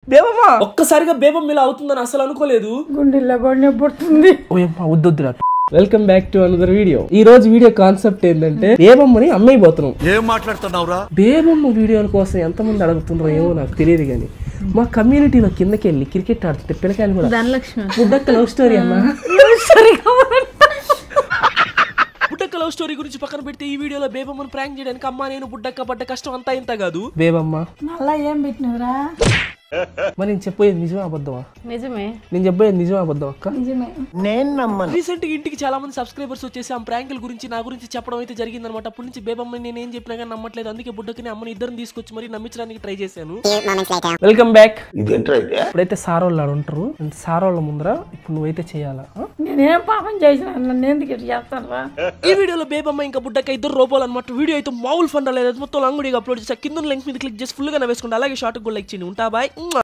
బేబమ్మ ఒక్కసారిగా బేబమ్మ ఇలా అవుతుందని అసలు అనుకోలేదు. గుండెల్లో గొడవ పుడుతుంది. ఓయమ్మ వద్దొద్దురా. Welcome back to another video. ఈ రోజు వీడియో కాన్సెప్ట్ ఏంటంటే బేబమ్మని అమ్మేయబోతున్నాం. ఏం మాట్లాడుతున్నావురా? బేబమ్మ వీడియోల కోసం ఎంతమంది అడుగుతున్నారో ఏమో నాకు తెలియదు కానీ మా కమ్యూనిటీలో కిందకి వెళ్ళి క్రికెట్ ఆడుతుంటే పిల్లకాయలు కూడా బుడ్డక్క లవ్ స్టోరీ అన్న బుడ్డక్క లవ్ స్టోరీ గురించి పక్కన పెడితే ఈ వీడియోలో బేబమ్మను ప్రాంక్ చేయడానికి అమ్మ నేను బుడ్డక్క పడ్డ కష్టం అంతా ఇంత కాదు. బేబమ్మ మళ్ళా ఏం పెట్టినవరా? మరి నేను చెప్పేది నిజమా అబద్ధమా? నిజమే. నేను చెప్పేది నిజమా అబద్ధం అక్క? నిజమే. నేను నమ్మను. రీసెంట్ గా ఇంటికి చాలా మంది సబ్స్క్రైబర్స్ వచ్చేసి ఆ ప్రాంకుల గురించి నా గురించి చెప్పడం అయితే జరిగింది అనమాట. అప్పటి నుంచి బేబమ్మని నేను ఏం చెప్పినా కానీ నమ్మట్లేదు. అందుకే బుడ్డకి అమ్మని ఇద్దరిని తీసుకొచ్చి మరి నమ్మించడానికి ట్రై చేశాను. Welcome back. ఇప్పుడైతే సారోళ్ళు ఉంటారు. సారోళ్ళ ముందర ఇప్పుడు నువ్వైతే చేయాలా? నేనేం పాపం చేసిన నన్ను ఎందుకు చేస్తారా? ఈ వీడియోలో బేబమ్మ ఇంకా బుడ్డక్క ఇద్దరు రూపాయలు అనమాట. వీడియో అయితే మామూలు ఫండ్ లేదు. మొత్తం లాంగ్ వీడియో అప్లోడ్ చేసా. కింద లింక్ మీద క్లిక్ చేసి ఫుల్ గా నవ్వేసుకోండి. అలాగే షార్ట్ కూడా లైక్ చేయండి. ఉంటా బాయ్.